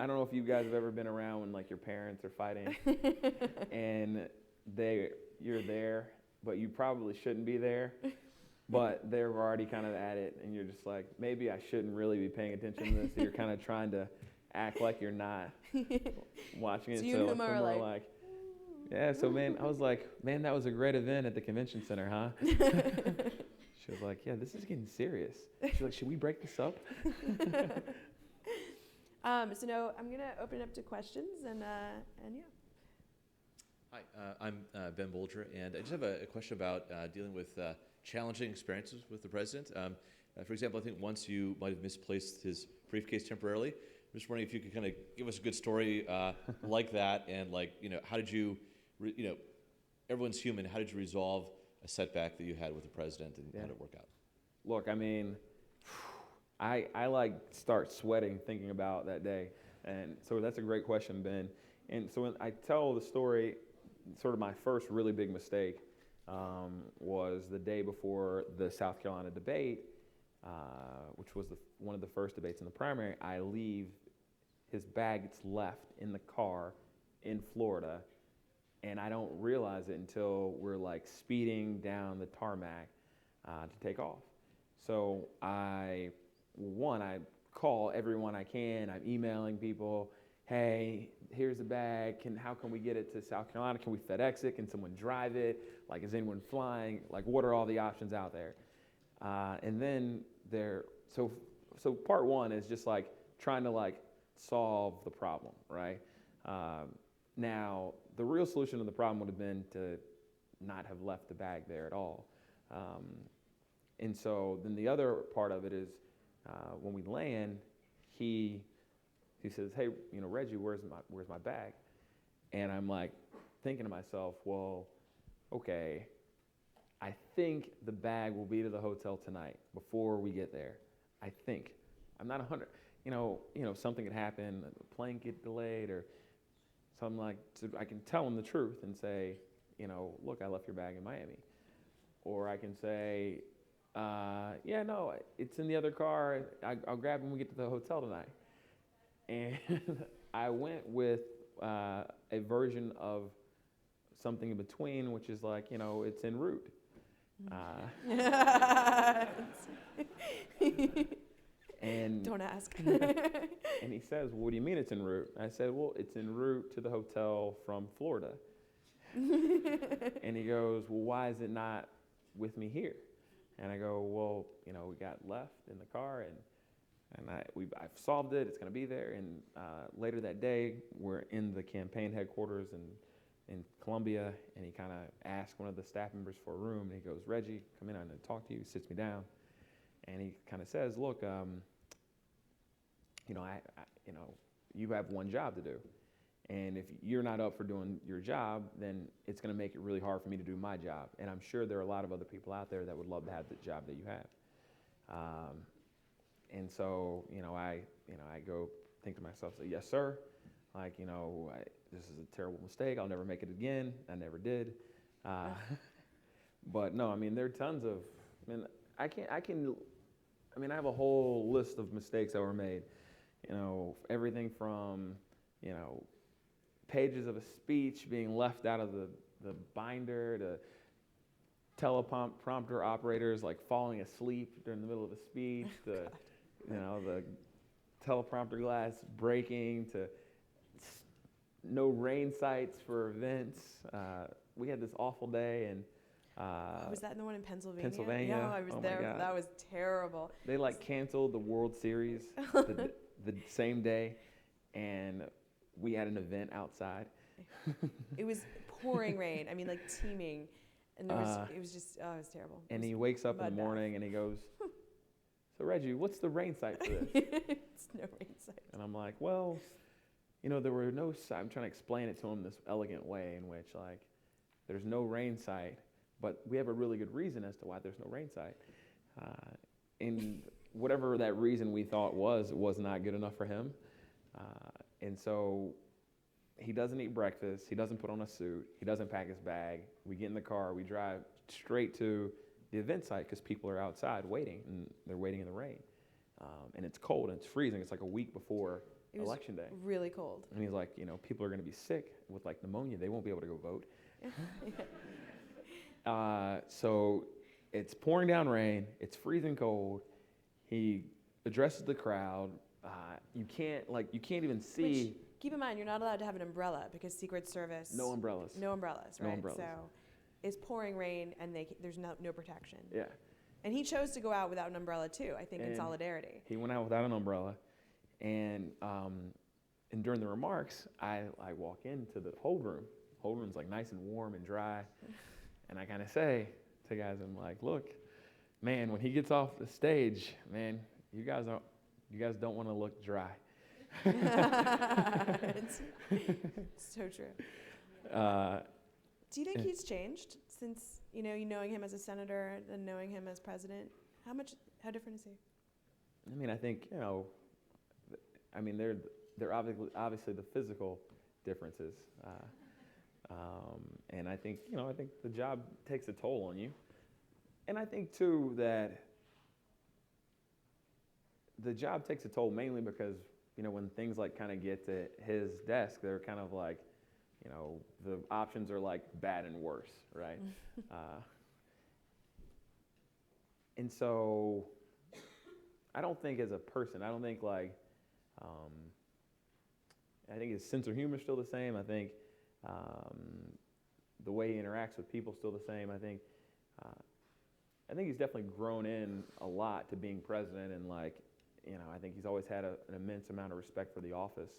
don't know if you guys have ever been around when your parents are fighting and you're there, but you probably shouldn't be there. But they're already kind of at it, and you're just like, maybe I shouldn't really be paying attention to this. So you're kind of trying to act like you're not watching it. So you and Huma are like, yeah. So man, I was like, man, that was a great event at the convention center, huh? She was like, yeah, this is getting serious. She's like, should we break this up? So now I'm gonna open it up to questions, and yeah. Hi, I'm Ben Bolger, and I just have a question about dealing with challenging experiences with the president. For example, I think once you might have misplaced his briefcase temporarily. I'm just wondering if you could kind of give us a good story like that, and how did you, everyone's human, how did you resolve a setback that you had with the president, and how did it work out? Look, I mean, I start sweating thinking about that day, and so that's a great question, Ben. And so when I tell the story, sort of my first really big mistake was the day before the South Carolina debate, which was one of the first debates in the primary. I leave, his bag gets left in the car in Florida, and I don't realize it until we're speeding down the tarmac to take off. So I call everyone I can. I'm emailing people. Hey, here's the bag. How can we get it to South Carolina? Can we FedEx it? Can someone drive it? Is anyone flying? What are all the options out there? And then so part one is just trying to solve the problem, right? Now, the real solution to the problem would have been to not have left the bag there at all. And so then the other part of it is when we land, he says, hey, Reggie, where's my bag? And I'm thinking to myself, well, okay, I think the bag will be to the hotel tonight before we get there. I think. I'm not 100. Something could happen, the plane get delayed, or something so I can tell him the truth and say, look, I left your bag in Miami. Or I can say, yeah, no, it's in the other car. I'll grab it when we get to the hotel tonight. And I went with a version of something in between, which is it's en route. And Don't ask. and he says, well, what do you mean it's en route? I said, well, it's en route to the hotel from Florida. And he goes, well, why is it not with me here? And I go, well, we got left in the car, and I've solved it. It's going to be there. And later that day, we're in the campaign headquarters in Columbia, and he kind of asked one of the staff members for a room, and he goes, Reggie, come in, I'm going to talk to you. He sits me down, and he kind of says, look, you have one job to do. And if you're not up for doing your job, then it's going to make it really hard for me to do my job. And I'm sure there are a lot of other people out there that would love to have the job that you have. And so, I go think to myself, say, yes, sir. Like, this is a terrible mistake. I'll never make it again. I never did. But no, there are tons of, I have a whole list of mistakes that were made. Everything from, pages of a speech being left out of the binder to teleprompter operators like falling asleep during the middle of a speech, the teleprompter glass breaking, to no rain sites for events. We had this awful day, and was that the one in Pennsylvania? Pennsylvania. Yeah, I was there. That was terrible. They canceled the World Series the same day, and we had an event outside. It was pouring rain. Teeming, and it was just it was terrible. And he wakes up in the morning and he goes, so Reggie, what's the rain site for this? It's no rain site. And I'm like, well, there were no, I'm trying to explain it to him this elegant way in which there's no rain site, but we have a really good reason as to why there's no rain site. And whatever that reason we thought was not good enough for him. And so he doesn't eat breakfast. He doesn't put on a suit. He doesn't pack his bag. We get in the car. We drive straight to the event site because people are outside waiting, and they're waiting in the rain. And it's cold and it's freezing. It's like a week before Election Day. Really cold. And he's like, people are going to be sick with pneumonia. They won't be able to go vote. So it's pouring down rain. It's freezing cold. He addresses the crowd. You can't even see. Which, keep in mind, you're not allowed to have an umbrella because Secret Service. No umbrellas. No umbrellas, right? No umbrellas. So it's pouring rain and there's no protection. Yeah. And he chose to go out without an umbrella too, I think, in solidarity. He went out without an umbrella. And during the remarks, I walk into the hold room. Hold room's nice and warm and dry. And I kind of say to guys, I'm like, look, man, when he gets off the stage, man, you guys don't want to look dry. It's so true. Do you think he's changed since you knowing him as a senator and knowing him as president? How different is he? I think they're obviously the physical differences, and I think the job takes a toll on you, and I think too that the job takes a toll mainly because when things kind of get to his desk, they're kind of the options are bad and worse, right? And so I don't think as a person, I don't think I think his sense of humor is still the same. I think the way he interacts with people is still the same. I think he's definitely grown in a lot to being president, and I think he's always had an immense amount of respect for the office.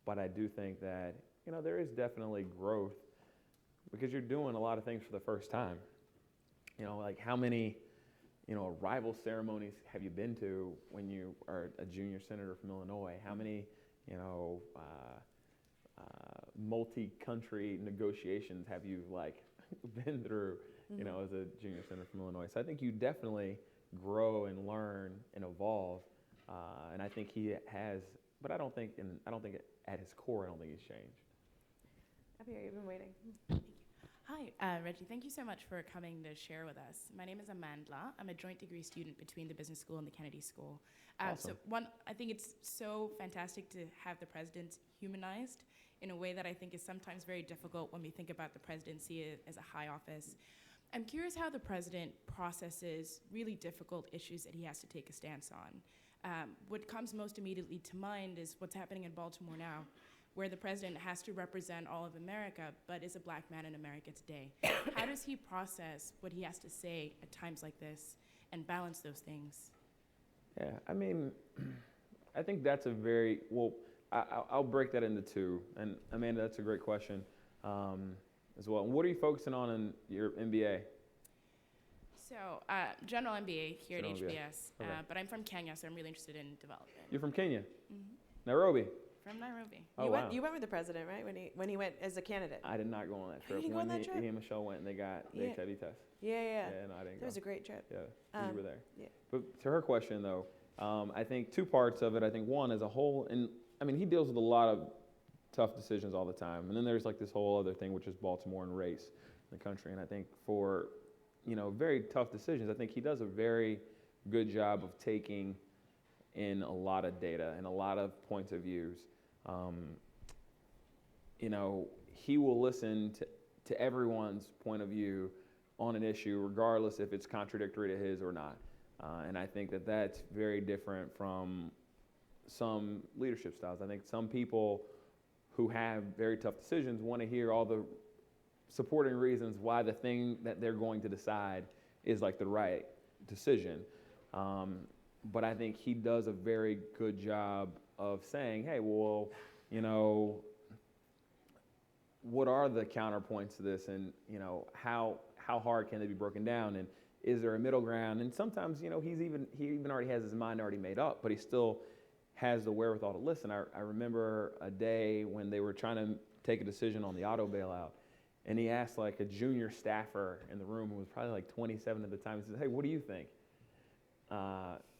But I do think that, there is definitely growth because you're doing a lot of things for the first time. How many, arrival ceremonies have you been to when you are a junior senator from Illinois? How many, multi-country negotiations have you been through, as a junior senator from Illinois? So I think you definitely grow and learn and evolve, and I think he has. But I don't think at his core, I don't think he's changed. Up here, you've been waiting. Hi, Reggie. Thank you so much for coming to share with us. My name is Amandla. I'm a joint degree student between the Business School and the Kennedy School. Awesome. I think it's so fantastic to have the president humanized in a way that I think is sometimes very difficult when we think about the presidency as a high office. I'm curious how the president processes really difficult issues that he has to take a stance on. What comes most immediately to mind is what's happening in Baltimore now, where the president has to represent all of America, but is a black man in America today. How does he process what he has to say at times like this and balance those things? Yeah, I mean, I think that's a very, well, I'll break that into two. And Amanda, that's a great question as well. And what are you focusing on in your MBA? So, general MBA here General at MBA. HBS, Okay. but I'm from Kenya, so I'm really interested in development. You're from Kenya? Mhm. Nairobi? From Nairobi. Oh, you wow. went. You went with the president, right? When he went as a candidate. I did not go on that Oh, trip. you didn't go When on that trip? he and Michelle went and they got the Yeah. HIV test. Yeah. No, I didn't That go. was a great trip. Yeah, you were there. Yeah. But to her question, though, I think two parts of it. I think one, as a whole, and I mean, he deals with a lot of tough decisions all the time. And then there's like this whole other thing, which is Baltimore and race in the country. And I think for, very tough decisions, I think he does a very good job of taking in a lot of data and a lot of points of views. He will listen to everyone's point of view on an issue, regardless if it's contradictory to his or not. And I think that that's very different from some leadership styles. I think some people who have very tough decisions want to hear all the supporting reasons why the thing that they're going to decide is like the right decision. But I think he does a very good job of saying, hey, well, what are the counterpoints to this, and how hard can they be broken down, and is there a middle ground? And sometimes he even already has his mind already made up, but he still has the wherewithal to listen. I remember a day when they were trying to take a decision on the auto bailout, and he asked like a junior staffer in the room who was probably like 27 at the time. He said, hey, what do you think?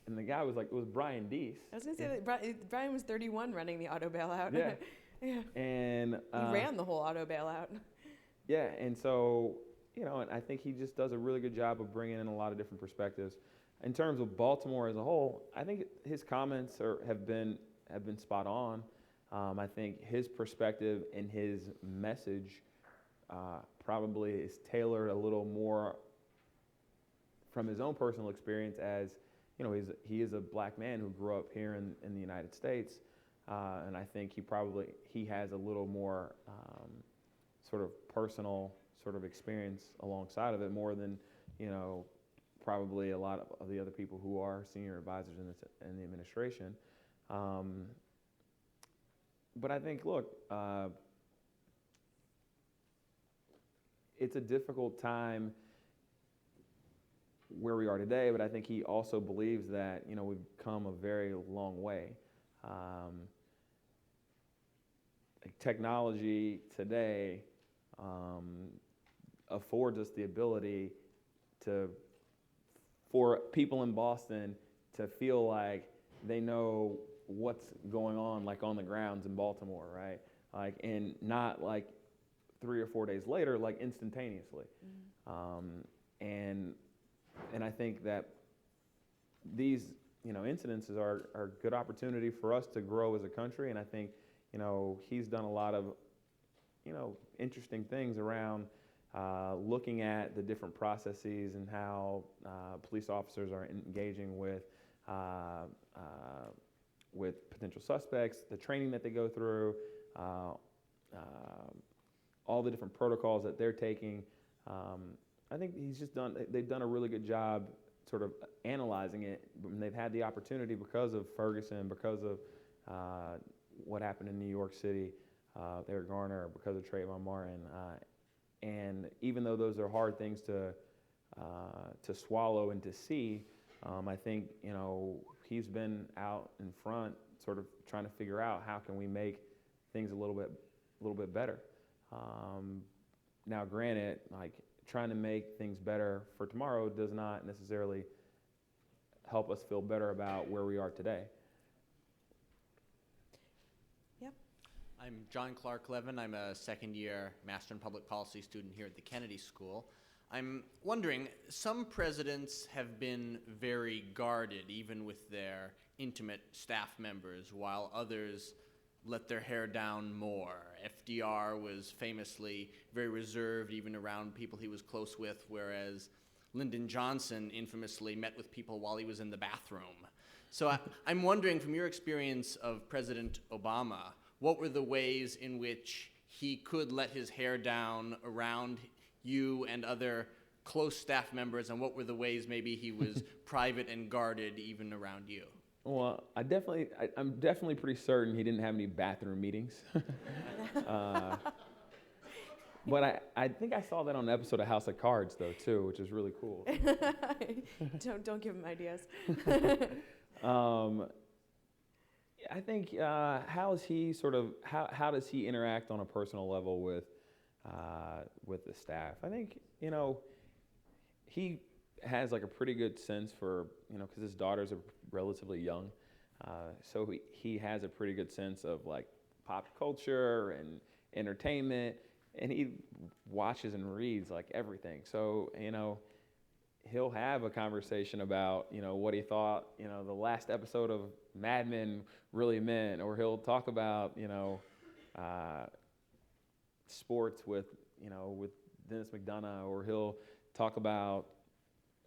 And the guy was like, it was Brian Deese. I was gonna say that Brian was 31 running the auto bailout. Yeah. Yeah. And He ran the whole auto bailout. yeah, and so, and I think he just does a really good job of bringing in a lot of different perspectives. In terms of Baltimore as a whole, I think his comments have been spot on. I think his perspective and his message probably is tailored a little more from his own personal experience, as he is a black man who grew up here in the United States, and I think he has a little more sort of personal sort of experience alongside of it, more than probably a lot of the other people who are senior advisors in the administration. But I think, look, it's a difficult time where we are today, but I think he also believes that we've come a very long way. Technology today affords us the ability for people in Boston to feel like they know what's going on, like on the grounds in Baltimore, right? Like, and not like 3 or 4 days later, like instantaneously. And I think that these incidences are a good opportunity for us to grow as a country. And I think he's done a lot of interesting things around looking at the different processes and how police officers are engaging with potential suspects, the training that they go through, all the different protocols that they're taking. I think they've done a really good job sort of analyzing it. And they've had the opportunity because of Ferguson, because of what happened in New York City, Eric Garner, because of Trayvon Martin. And even though those are hard things to swallow and to see, I think he's been out in front, sort of trying to figure out how can we make things a little bit better. Now, granted, like trying to make things better for tomorrow does not necessarily help us feel better about where we are today. Yep. I'm John Clark Levin. I'm a second-year Master in Public Policy student here at the Kennedy School. I'm wondering, some presidents have been very guarded, even with their intimate staff members, while others let their hair down more. FDR was famously very reserved even around people he was close with, whereas Lyndon Johnson infamously met with people while he was in the bathroom. So I'm wondering, from your experience of President Obama, what were the ways in which he could let his hair down around you and other close staff members, and what were the ways maybe he was private and guarded even around you? Well, I'm definitely pretty certain he didn't have any bathroom meetings. But I think I saw that on an episode of House of Cards, though, too, which is really cool. Don't give him ideas. I think how does he interact on a personal level with the staff? I think, he has like a pretty good sense for, because his daughters are relatively young, so he has a pretty good sense of like pop culture and entertainment, and he watches and reads like everything. So, he'll have a conversation about, what he thought, the last episode of Mad Men really meant, or he'll talk about, sports with Dennis McDonough, or he'll talk about,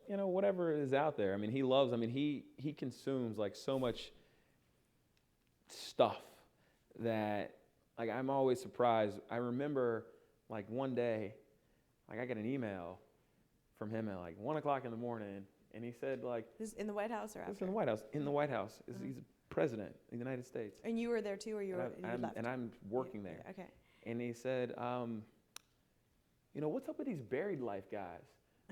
whatever is out there. He consumes like so much stuff that, like, I'm always surprised. I remember, like, one day, like, I got an email from him at like 1 o'clock in the morning, and he said, like, This is in the White House or after? this is in the White House. In the White House, he's president of the United States, And you were there too, or you left? and I'm working there. Okay. And he said, what's up with these buried life guys?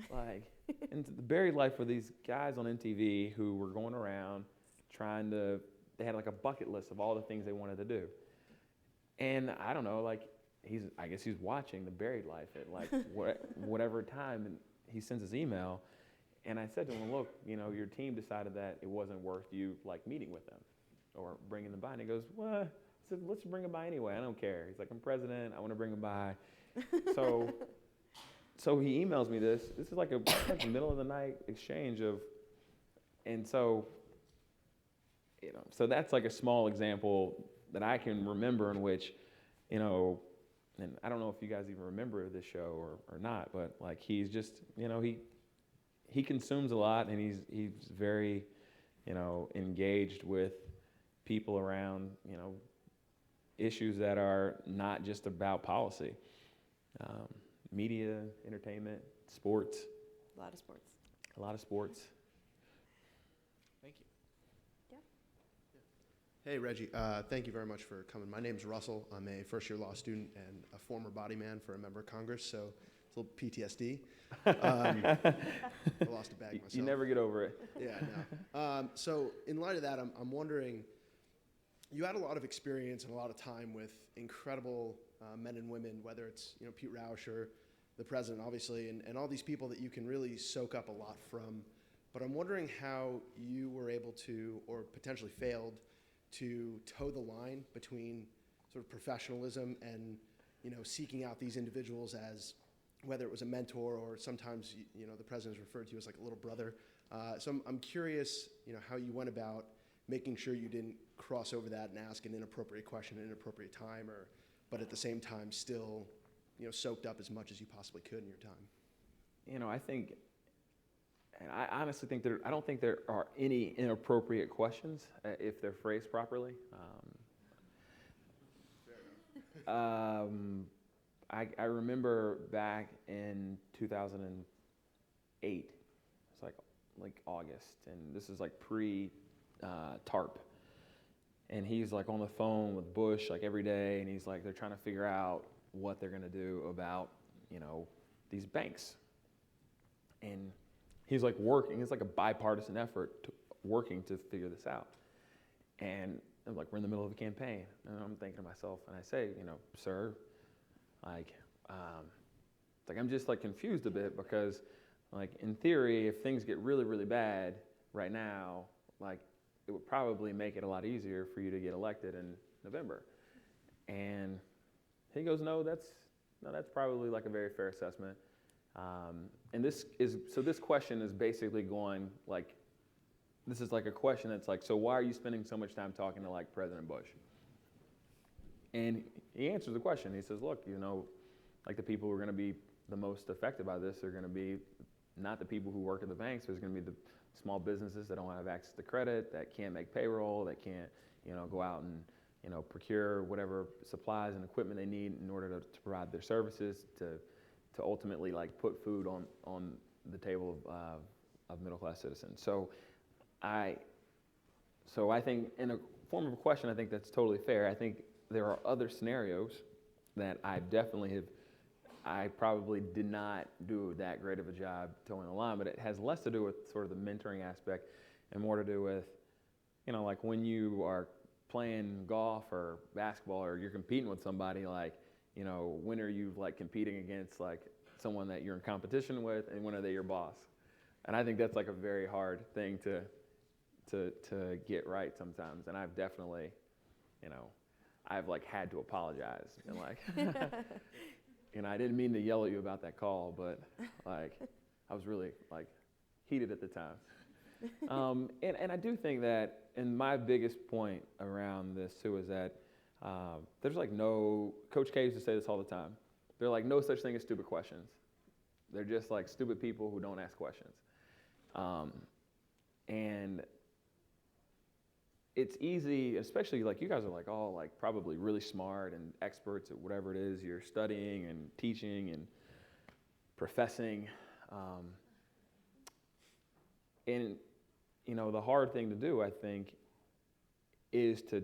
Like, and the buried life were these guys on MTV who were going around they had like a bucket list of all the things they wanted to do. And I don't know, like, I guess he's watching the buried life at like whatever time, and he sends his email. And I said to him, look, your team decided that it wasn't worth you like meeting with them or bringing them by. And he goes, well, I said, let's bring them by anyway. I don't care. He's like, I'm president. I want to bring them by. So he emails me this. This is like a middle of the night exchange and so, so that's like a small example that I can remember in which, and I don't know if you guys even remember this show or not, but like he's just, he consumes a lot, and he's very, engaged with people around, issues that are not just about policy. Media, entertainment, sports. A lot of sports. A lot of sports. Thank you. Hey, Reggie. Thank you very much for coming. My name's Russell. I'm a first-year law student and a former body man for a member of Congress, so it's a little PTSD. I lost a bag myself. You never get over it. Yeah, no. So in light of that, I'm wondering, you had a lot of experience and a lot of time with incredible men and women, whether it's Pete Roush or the president, obviously, and all these people that you can really soak up a lot from. But I'm wondering how you were able to, or potentially failed, to toe the line between sort of professionalism and seeking out these individuals as, whether it was a mentor or sometimes the president is referred to as like a little brother. So I'm curious, how you went about making sure you didn't cross over that and ask an inappropriate question at an inappropriate time, but at the same time still, soaked up as much as you possibly could in your time. I think, and I honestly think I don't think there are any inappropriate questions if they're phrased properly. I remember back in 2008, it's like August, and this is like pre-TARP. And he's like on the phone with Bush like every day, and he's like, they're trying to figure out what they're gonna do about, these banks. And he's like working, it's like a bipartisan effort working to figure this out. And I'm like, we're in the middle of a campaign, and I'm thinking to myself, and I say, sir, like, I'm just like confused a bit because, like, in theory, if things get really, really bad right now, like, it would probably make it a lot easier for you to get elected in November. And he goes, no, that's probably like a very fair assessment. And this question is basically going like, this is like a question that's like, so why are you spending so much time talking to like President Bush? And he answers the question. He says, look, like the people who are going to be the most affected by this are going to be not the people who work at the banks, but it's going to be the small businesses that don't have access to credit, that can't make payroll, that can't, go out and, procure whatever supplies and equipment they need in order to provide their services to ultimately like put food on the table of middle-class citizens. So I think in a form of a question, I think that's totally fair. I think there are other scenarios that I probably did not do that great of a job towing the line, but it has less to do with sort of the mentoring aspect and more to do with, like when you are playing golf or basketball or you're competing with somebody, like, when are you like competing against like someone that you're in competition with, and when are they your boss? And I think that's like a very hard thing to get right sometimes. And I've definitely, I've like had to apologize and like, I didn't mean to yell at you about that call, but like I was really like heated at the time. And I do think that, and my biggest point around this too is that there's like Coach K used to say this all the time. There's like no such thing as stupid questions. They're just like stupid people who don't ask questions. And it's easy, especially like you guys are like all like probably really smart and experts at whatever it is you're studying and teaching and professing. And the hard thing to do, I think, is to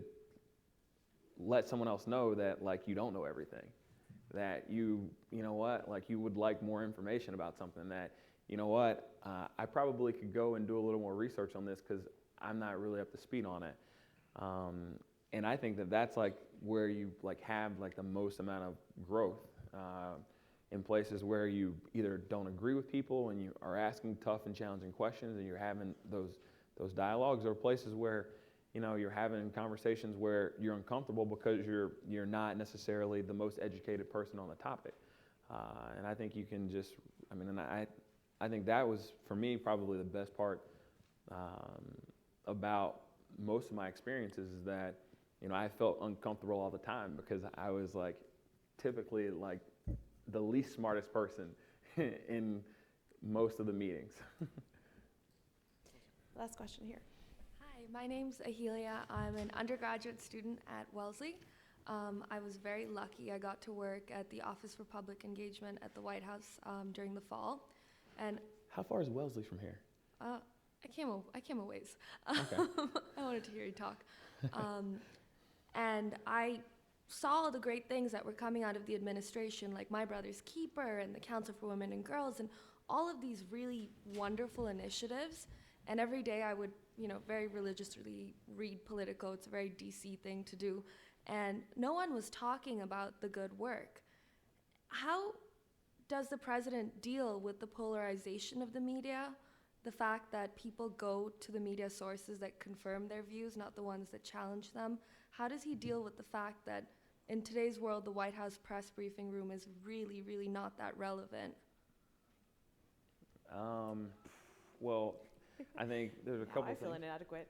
let someone else know that like you don't know everything, that you would like more information about something, that I probably could go and do a little more research on this because I'm not really up to speed on it. And I think that that's like where you like have like the most amount of growth in places where you either don't agree with people and you are asking tough and challenging questions and you're having those dialogues, or places where you're having conversations where you're uncomfortable because you're not necessarily the most educated person on the topic. And I think you can just, I think that was for me probably the best part about most of my experiences, is that I felt uncomfortable all the time because I was like typically like the least smartest person in most of the meetings. Last question here. Hi, my name's Ahelia. I'm an undergraduate student at Wellesley. I was very lucky. I got to work at the Office for Public Engagement at the White House during the fall. And How far is Wellesley from here? I came a ways. Okay. I wanted to hear you talk. And I saw all the great things that were coming out of the administration, like My Brother's Keeper and the Council for Women and Girls, and all of these really wonderful initiatives. And every day I would, very religiously read Politico. It's a very DC thing to do. And no one was talking about the good work. How does the president deal with the polarization of the media? The fact that people go to the media sources that confirm their views, not the ones that challenge them. How does he deal with the fact that in today's world, the White House press briefing room is really, really not that relevant? Well, I think there's a couple I feel things. inadequate.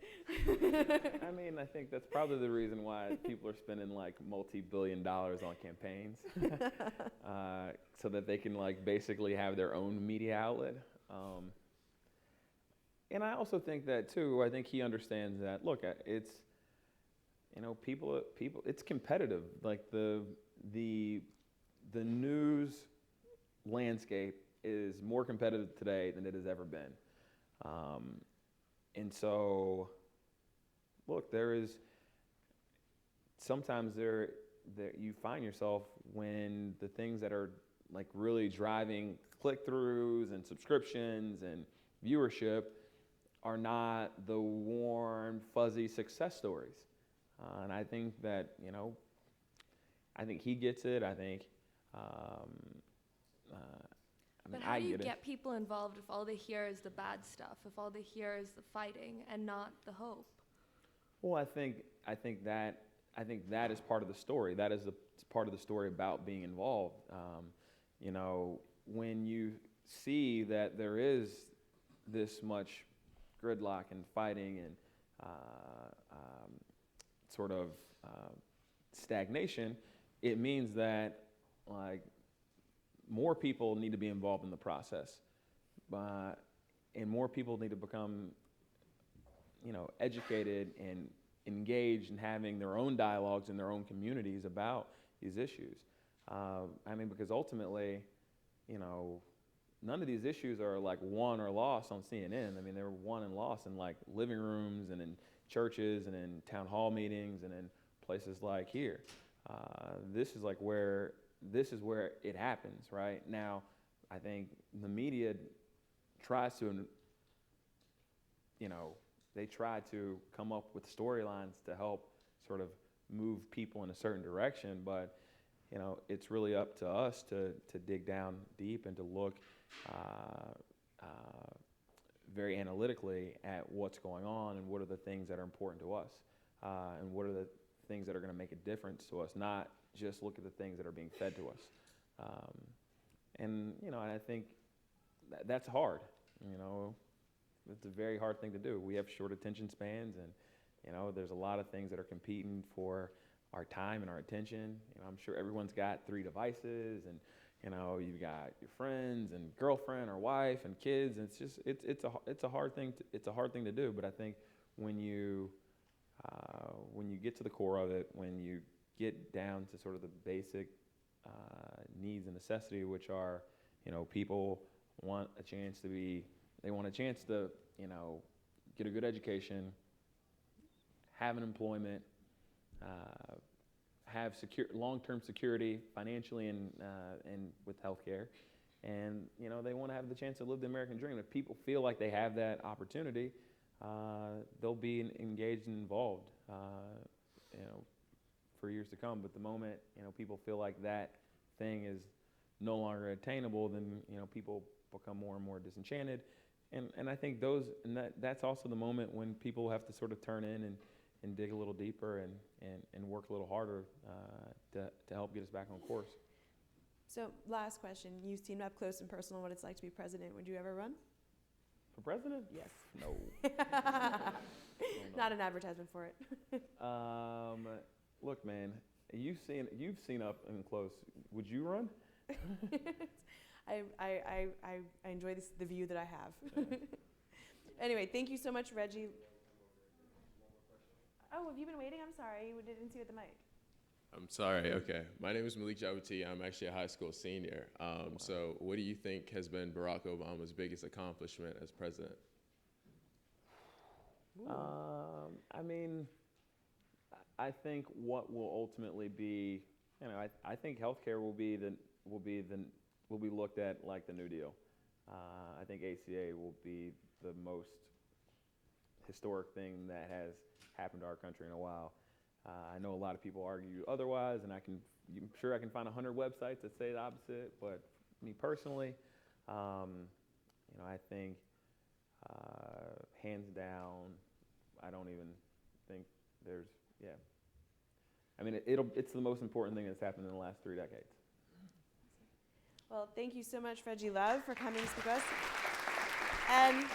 I think that's probably the reason why people are spending like multi-billion dollars on campaigns, so that they can like basically have their own media outlet. And I also think that too. I think he understands that. Look, it's people. It's competitive. Like the news landscape is more competitive today than it has ever been. And so, look, sometimes you find yourself when the things that are like really driving click-throughs and subscriptions and viewership are not the warm, fuzzy success stories. And I think that, I think he gets it. I think, But how do you get people involved if all they hear is the bad stuff, if all they hear is the fighting and not the hope? Well, I think that is part of the story. That is part of the story about being involved. When you see that there is this much gridlock and fighting and sort of stagnation, it means that like more people need to be involved in the process, and more people need to become, educated and engaged in having their own dialogues in their own communities about these issues. Because ultimately, none of these issues are like won or lost on CNN. They're won and lost in like living rooms and in churches and in town hall meetings and in places like here. This is where it happens right now. I think the media tries to, they try to come up with storylines to help sort of move people in a certain direction, but it's really up to us to dig down deep and to look very analytically at what's going on and what are the things that are important to us, and what are the things that are going to make a difference to us, not just look at the things that are being fed to us. And I think that's hard. It's a very hard thing to do. We have short attention spans, and there's a lot of things that are competing for our time and our attention. I'm sure everyone's got 3 devices, and you've got your friends and girlfriend or wife and kids, and it's a hard thing to do. But I think when you get to the core of it, when you get down to sort of the basic needs and necessity, which are, people want a chance to get a good education, have an employment, have long-term security financially and with healthcare, and they want to have the chance to live the American dream. If people feel like they have that opportunity, they'll be engaged and involved, for years to come. But the moment people feel like that thing is no longer attainable, then people become more and more disenchanted, and I think that's also the moment when people have to sort of turn in and dig a little deeper and work a little harder to help get us back on course. So last question, you've seen up close and personal what it's like to be president. Would you ever run? For president? Yes. No. Not an advertisement for it. Look, man, you've seen up and close. Would you run? I enjoy the view that I have. Anyway, thank you so much, Reggie. Oh, have you been waiting? I'm sorry. We didn't see you at the mic. I'm sorry. Okay. My name is Malik Jawati. I'm actually a high school senior. So what do you think has been Barack Obama's biggest accomplishment as president? I think what will ultimately be, I think healthcare will be looked at like the New Deal. I think ACA will be the most historic thing that has happened to our country in a while. I know a lot of people argue otherwise, and I'm sure I can find 100 websites that say the opposite. But me personally, I think hands down, I don't even think there's it's the most important thing that's happened in the last 3 decades. Well, thank you so much, Reggie Love, for coming to speak to us. And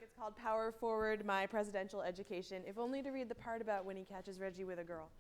it's called Power Forward, My Presidential Education, if only to read the part about when he catches Reggie with a girl.